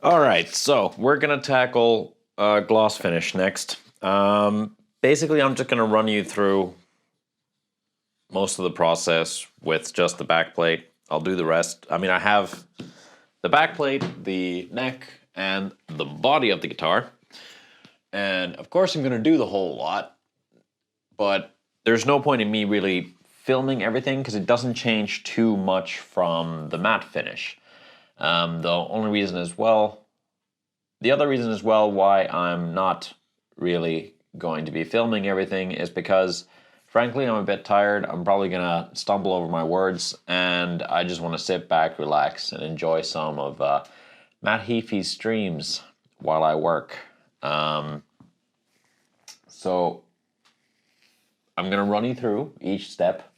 All right, so we're gonna tackle gloss finish next. Basically, I'm just gonna run you through most of the process with just the back plate. I'll do the rest. I mean, I have the back plate, the neck, and the body of the guitar. And of course, I'm gonna do the whole lot, but there's no point in me really filming everything because it doesn't change too much from the matte finish. The only reason as well The other reason as well why I'm not really going to be filming everything is because, frankly, I'm a bit tired. I'm probably going to stumble over my words, and I just want to sit back, relax, and enjoy some of Matt Heafy's streams while I work. So I'm going to run you through each step.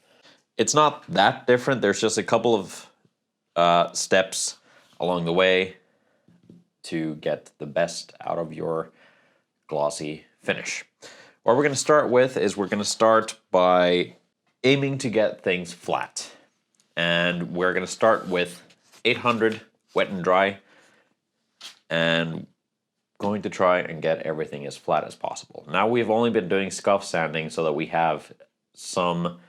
It's not that different. There's just a couple of steps along the way to get the best out of your glossy finish. What we're going to start with is we're going to start by aiming to get things flat. And we're going to start with 800 wet and dry and going to try and get everything as flat as possible. Now we've only been doing scuff sanding so that we have some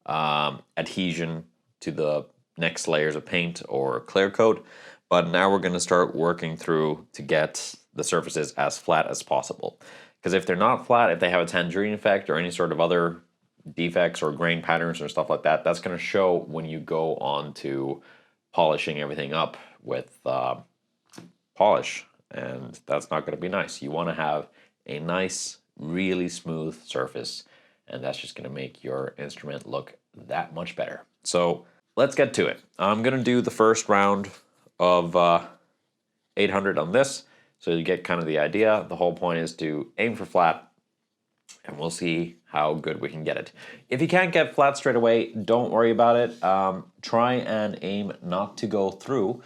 adhesion to the next layers of paint or clear coat. But now we're going to start working through to get the surfaces as flat as possible. Because if they're not flat, if they have a tangerine effect or any sort of other defects or grain patterns or stuff like that, that's going to show when you go on to polishing everything up with polish. And that's not going to be nice. You want to have a nice, really smooth surface. And that's just going to make your instrument look that much better. So let's get to it. I'm going to do the first round of 800 on this, so you get kind of the idea. The whole point is to aim for flat, and we'll see how good we can get it. If you can't get flat straight away, don't worry about it. Try and aim not to go through.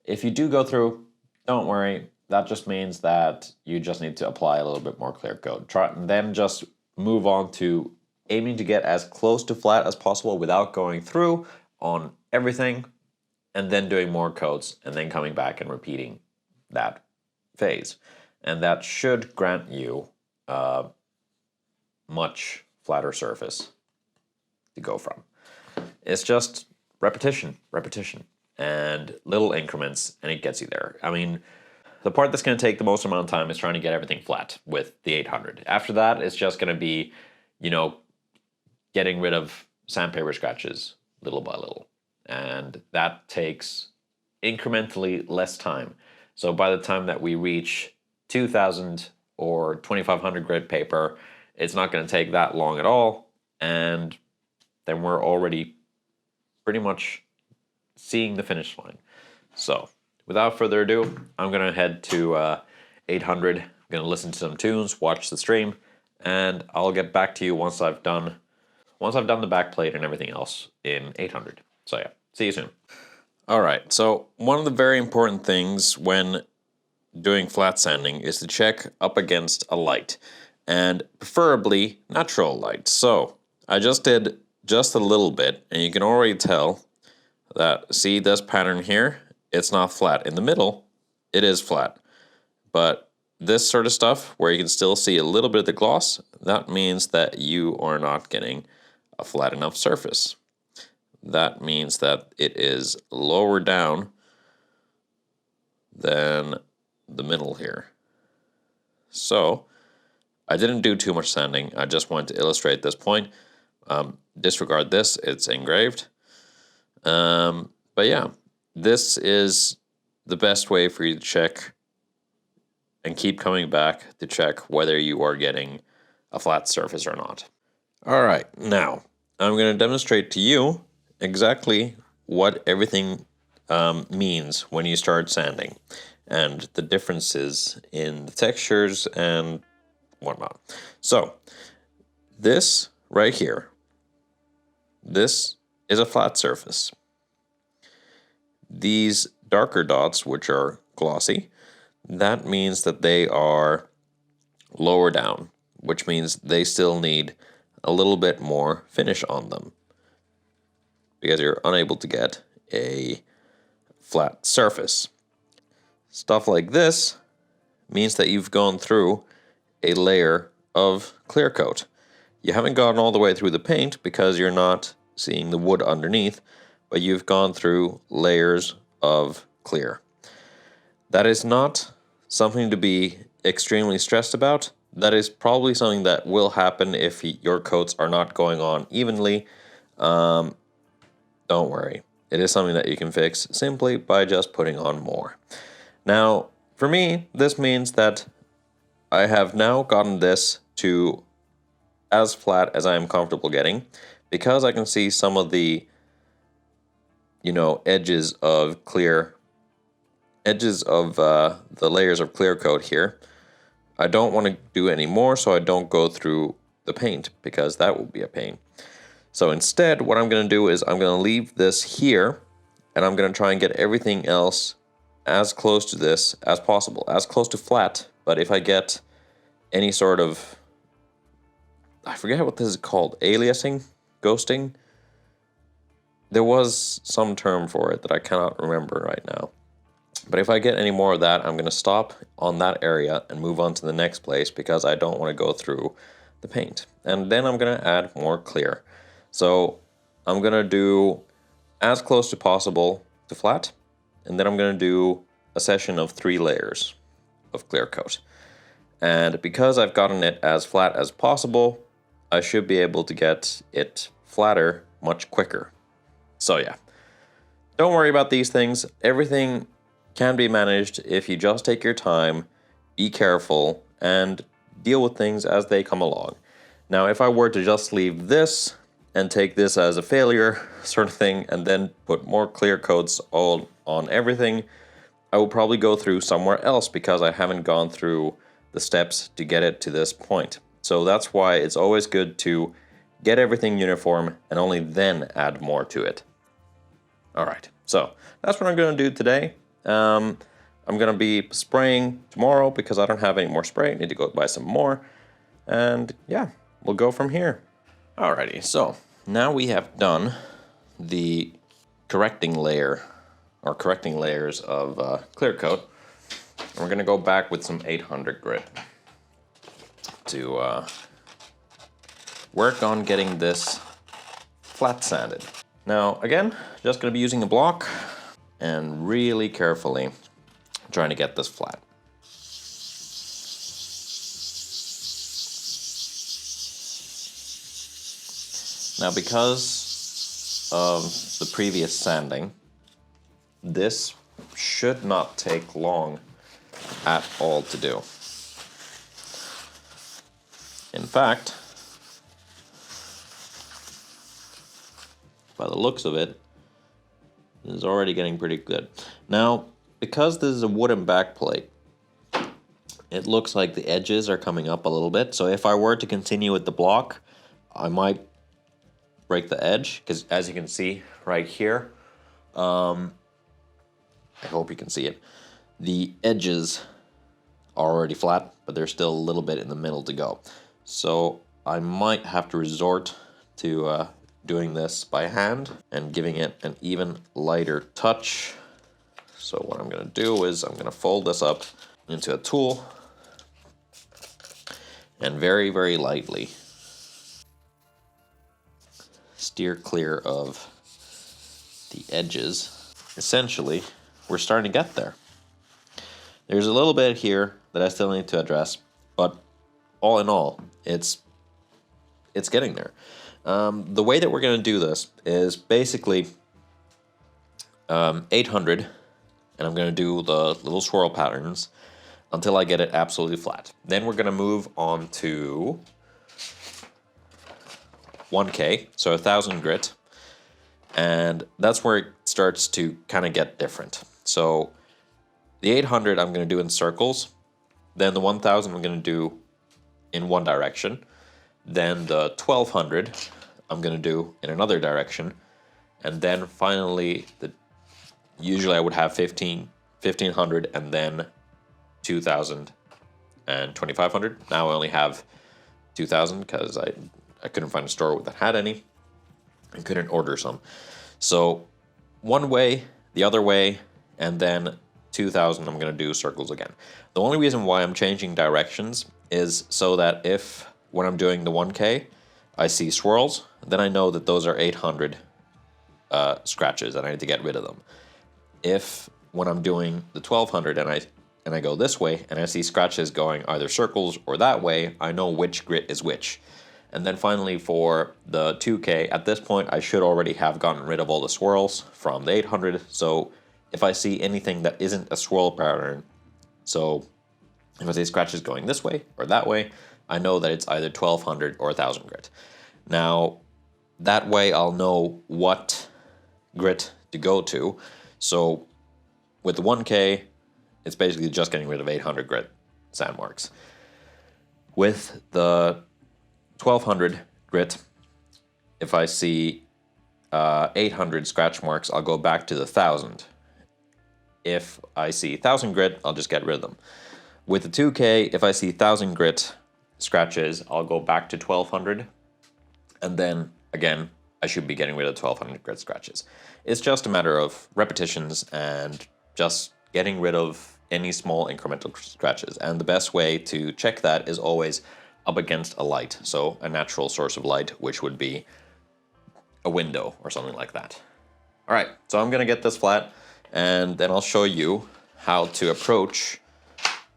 If you do go through, don't worry. That just means that you just need to apply a little bit more clear coat. Then just move on to aiming to get as close to flat as possible without going through on everything, and then doing more coats, and then coming back and repeating that phase. And that should grant you a much flatter surface to go from. It's just repetition, and little increments, and it gets you there. I mean, the part that's going to take the most amount of time is trying to get everything flat with the 800. After that, it's just going to be, getting rid of sandpaper scratches little by little. And that takes incrementally less time. So by the time that we reach 2000 or 2500 grit paper, it's not going to take that long at all. And then we're already pretty much seeing the finish line. So without further ado, I'm going to head to 800. I'm going to listen to some tunes, watch the stream, and I'll get back to you once I've done the back plate and everything else in 800. So yeah, see you soon. All right, so one of the very important things when doing flat sanding is to check up against a light, and preferably natural light. So I just did just a little bit, and you can already tell that, see this pattern here? It's not flat. In the middle, it is flat. But this sort of stuff, where you can still see a little bit of the gloss, that means that you are not getting a flat enough surface. That means that it is lower down than the middle here. So I didn't do too much sanding. I just wanted to illustrate this point. Disregard this, it's engraved. But yeah, this is the best way for you to check and keep coming back to check whether you are getting a flat surface or not. All right, now I'm going to demonstrate to you exactly what everything means when you start sanding and the differences in the textures and whatnot. So this right here, this is a flat surface. These darker dots, which are glossy, that means that they are lower down, which means they still need a little bit more finish on them, because you're unable to get a flat surface. Stuff like this means that you've gone through a layer of clear coat. You haven't gone all the way through the paint because you're not seeing the wood underneath, but you've gone through layers of clear. That is not something to be extremely stressed about. That is probably something that will happen if your coats are not going on evenly. Don't worry. It is something that you can fix simply by just putting on more. Now, for me, this means that I have now gotten this to as flat as I am comfortable getting, because I can see some of the, edges of the layers of clear coat here. I don't want to do any more, so I don't go through the paint, because that will be a pain. So instead, what I'm going to do is I'm going to leave this here, and I'm going to try and get everything else as close to this as possible, as close to flat. But if I get any sort of, I forget what this is called, aliasing, ghosting. There was some term for it that I cannot remember right now. But if I get any more of that, I'm going to stop on that area and move on to the next place, because I don't want to go through the paint. And then I'm going to add more clear. So I'm going to do as close to possible to flat, and then I'm going to do a session of 3 layers of clear coat. And because I've gotten it as flat as possible, I should be able to get it flatter much quicker. So yeah, don't worry about these things. Everything can be managed if you just take your time, be careful, and deal with things as they come along. Now, if I were to just leave this and take this as a failure sort of thing, and then put more clear coats all on everything, I will probably go through somewhere else, because I haven't gone through the steps to get it to this point. So that's why it's always good to get everything uniform and only then add more to it. All right, so that's what I'm going to do today. I'm going to be spraying tomorrow because I don't have any more spray. I need to go buy some more. And yeah, we'll go from here. Alrighty, so now we have done the correcting layer, or correcting layers of clear coat. And we're going to go back with some 800 grit to work on getting this flat sanded. Now, again, just going to be using a block and really carefully trying to get this flat. Now, because of the previous sanding, this should not take long at all to do. In fact, by the looks of it, this is already getting pretty good. Now, because this is a wooden backplate, it looks like the edges are coming up a little bit. So if I were to continue with the block, I might break the edge, because as you can see right here, I hope you can see it, the edges are already flat, but there's still a little bit in the middle to go. So I might have to resort to doing this by hand and giving it an even lighter touch. So what I'm going to do is I'm going to fold this up into a tool and very, very lightly steer clear of the edges. Essentially, we're starting to get there. There's a little bit here that I still need to address, but all in all, it's getting there. The way that we're going to do this is basically 800, and I'm going to do the little swirl patterns until I get it absolutely flat. Then we're going to move on to 1K, so 1000 grit, and that's where it starts to kind of get different. So the 800 I'm going to do in circles, then the 1000 I'm going to do in one direction, then the 1200 I'm going to do in another direction, and then finally, usually I would have 1500 and then 2000 and 2500. Now I only have 2000 because I couldn't find a store that had any. I couldn't order some. So one way, the other way, and then 2000, I'm going to do circles again. The only reason why I'm changing directions is so that if, when I'm doing the 1K, I see swirls, then I know that those are 800 scratches and I need to get rid of them. If, when I'm doing the 1200 and I go this way and I see scratches going either circles or that way, I know which grit is which. And then finally for the 2K, at this point I should already have gotten rid of all the swirls from the 800, so if I see anything that isn't a swirl pattern, so if I see scratches going this way or that way, I know that it's either 1200 or 1000 grit. Now, that way I'll know what grit to go to. So with the 1K, it's basically just getting rid of 800 grit sand marks. With the 1200 grit, if I see 800 scratch marks, I'll go back to the 1000. If I see 1000 grit, I'll just get rid of them. With the 2K, if I see 1000 grit scratches, I'll go back to 1200. And then, again, I should be getting rid of 1200 grit scratches. It's just a matter of repetitions and just getting rid of any small incremental scratches. And the best way to check that is always up against a light. So a natural source of light, which would be a window or something like that. All right, so I'm gonna get this flat and then I'll show you how to approach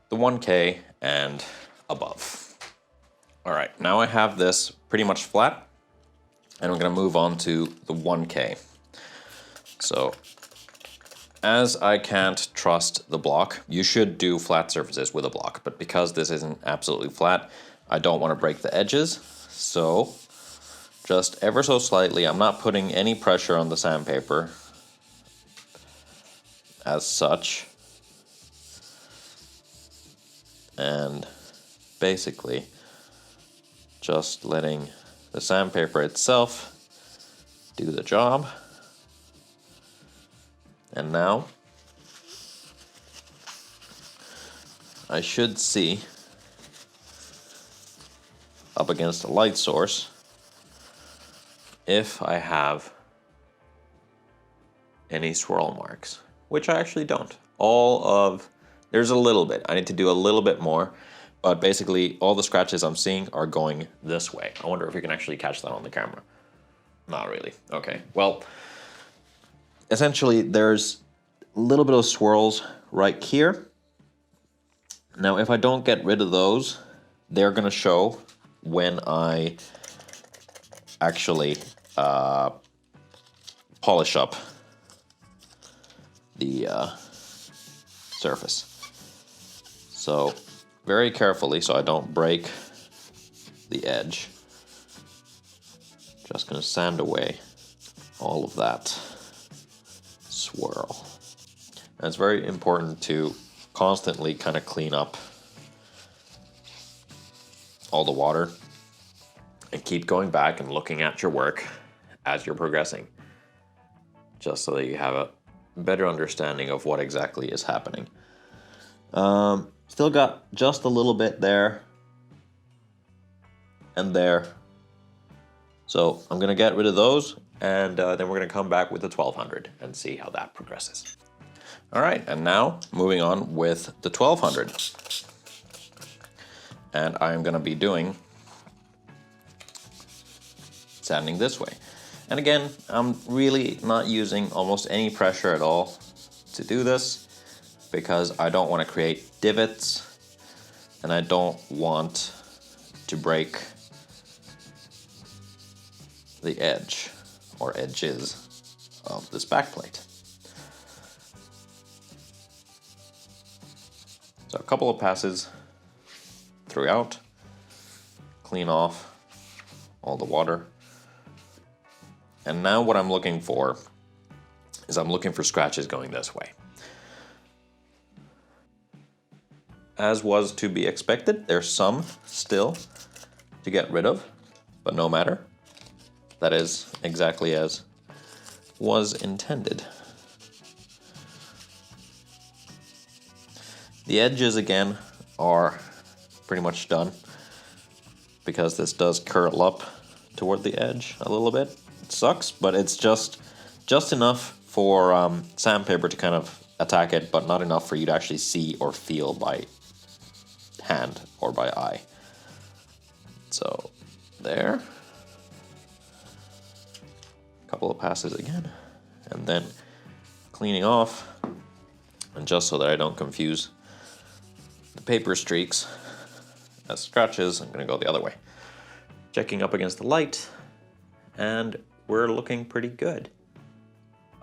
the 1K and above. All right, now I have this pretty much flat and I'm gonna move on to the 1K. So as I can't trust the block, you should do flat surfaces with a block, but because this isn't absolutely flat, I don't want to break the edges. So just ever so slightly, I'm not putting any pressure on the sandpaper as such. And basically just letting the sandpaper itself do the job. And now I should see up against a light source if I have any swirl marks, which I actually don't. There's a little bit. I need to do a little bit more, but basically all the scratches I'm seeing are going this way. I wonder if you can actually catch that on the camera. Not really. Okay, well, essentially there's a little bit of swirls right here. Now, if I don't get rid of those, they're gonna show when I actually polish up the surface. So very carefully so I don't break the edge. Just gonna sand away all of that swirl. And it's very important to constantly kind of clean up all the water and keep going back and looking at your work as you're progressing, just so that you have a better understanding of what exactly is happening. Still got just a little bit there and there. So I'm gonna get rid of those and then we're gonna come back with the 1200 and see how that progresses. All right, and now moving on with the 1200. And I'm gonna be doing sanding this way. And again, I'm really not using almost any pressure at all to do this because I don't want to create divots and I don't want to break the edge or edges of this backplate. So a couple of passes throughout, clean off all the water. And now what I'm looking for is I'm looking for scratches going this way. As was to be expected, there's some still to get rid of, but no matter. That is exactly as was intended. The edges again are pretty much done because this does curl up toward the edge a little bit. It sucks, but it's just enough for sandpaper to kind of attack it, but not enough for you to actually see or feel by hand or by eye. So there. A couple of passes again, and then cleaning off. And just so that I don't confuse the paper streaks as scratches, I'm gonna go the other way. Checking up against the light, and we're looking pretty good.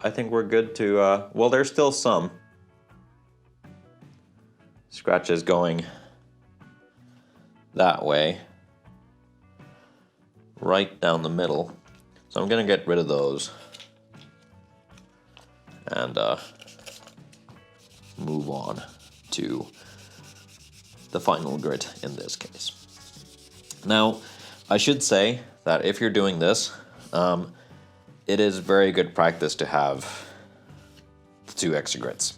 I think we're good to, well, there's still some scratches going that way, right down the middle. So I'm gonna get rid of those and move on to the final grit in this case. Now, I should say that if you're doing this, it is very good practice to have 2 extra grits.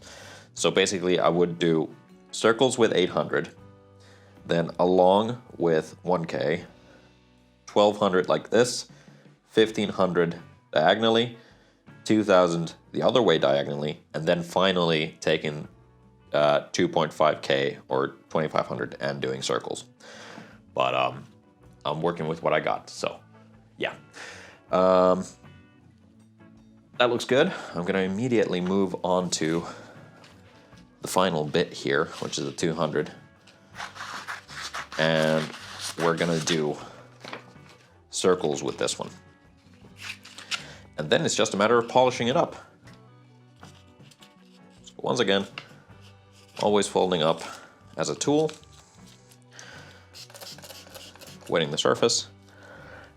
So basically I would do circles with 800, then along with 1K, 1200 like this, 1500 diagonally, 2000 the other way diagonally, and then finally taking 2.5K or 2500 and doing circles. But I'm working with what I got, so yeah. That looks good. I'm gonna immediately move on to the final bit here, which is a 200. And we're gonna do circles with this one. And then it's just a matter of polishing it up. So once again, always folding up as a tool, wetting the surface.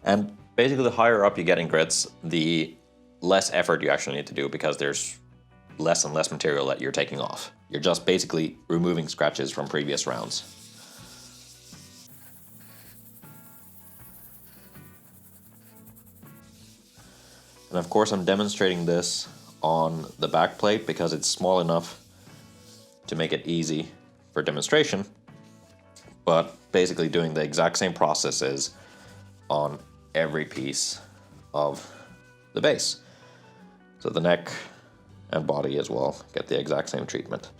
And basically the higher up you get in grits, the less effort you actually need to do, because there's less and less material that you're taking off. You're just basically removing scratches from previous rounds. And of course I'm demonstrating this on the back plate because it's small enough to make it easy for demonstration, but basically doing the exact same processes on every piece of the base. So the neck and body as well get the exact same treatment.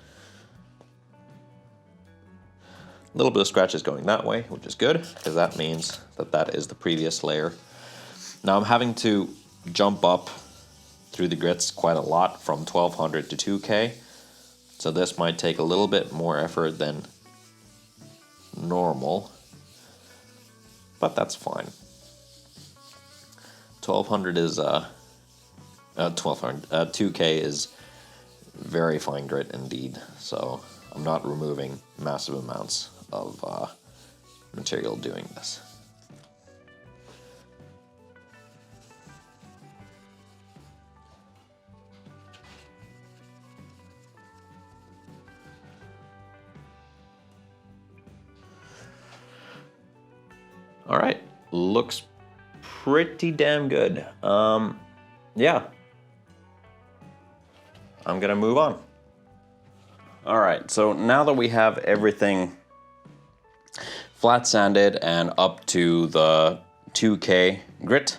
A little bit of scratches going that way, which is good, because that means that that is the previous layer. Now I'm having to jump up through the grits quite a lot from 1200 to 2K. So this might take a little bit more effort than normal, but that's fine. 1200 is 2K is very fine grit indeed, so I'm not removing massive amounts of material doing this. All right, looks pretty damn good. Yeah, I'm gonna move on. All right, so now that we have everything flat sanded and up to the 2K grit,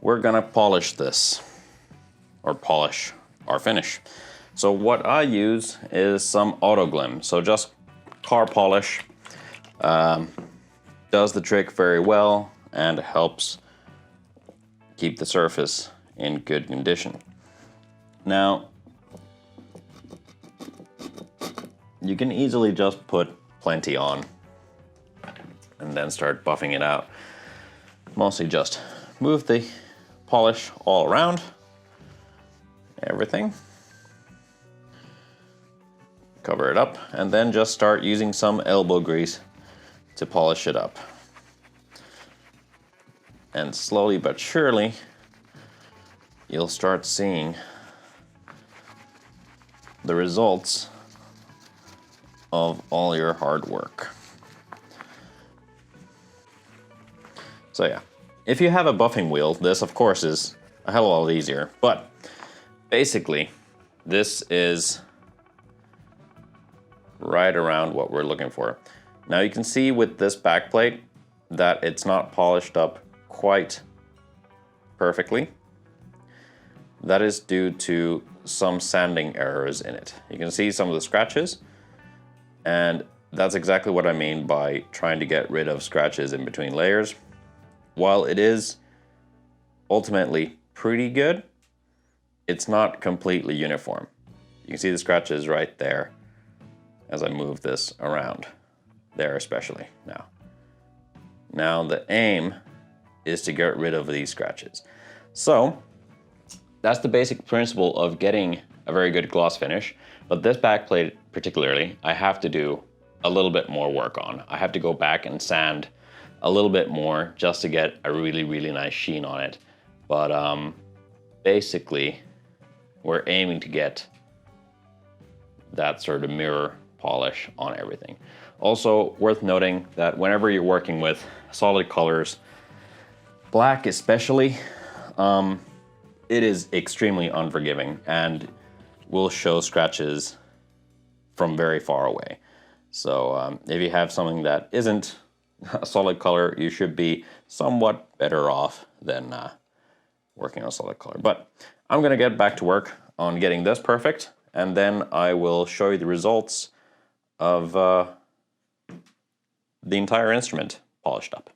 we're gonna polish this, or polish our finish. So what I use is some auto glim. So just car polish does the trick very well and helps keep the surface in good condition. Now, you can easily just put plenty on and then start buffing it out. Mostly just move the polish all around, everything. Cover it up, and then just start using some elbow grease to polish it up. And slowly but surely, you'll start seeing the results of all your hard work. So yeah, if you have a buffing wheel, this of course is a hell of a lot easier, but basically this is right around what we're looking for. Now you can see with this back plate that it's not polished up quite perfectly. that is due to some sanding errors in it. You can see some of the scratches, and that's exactly what I mean by trying to get rid of scratches in between layers. While it is ultimately pretty good, it's not completely uniform. You can see the scratches right there as I move this around, there especially now. Now the aim is to get rid of these scratches. So that's the basic principle of getting a very good gloss finish, but this backplate particularly, I have to do a little bit more work on. I have to go back and sand a little bit more just to get a really, really nice sheen on it. But basically, we're aiming to get that sort of mirror polish on everything. Also worth noting that whenever you're working with solid colors, black especially, it is extremely unforgiving and will show scratches from very far away. So if you have something that isn't a solid color, you should be somewhat better off than working on a solid color. But I'm gonna get back to work on getting this perfect, and then I will show you the results of the entire instrument polished up.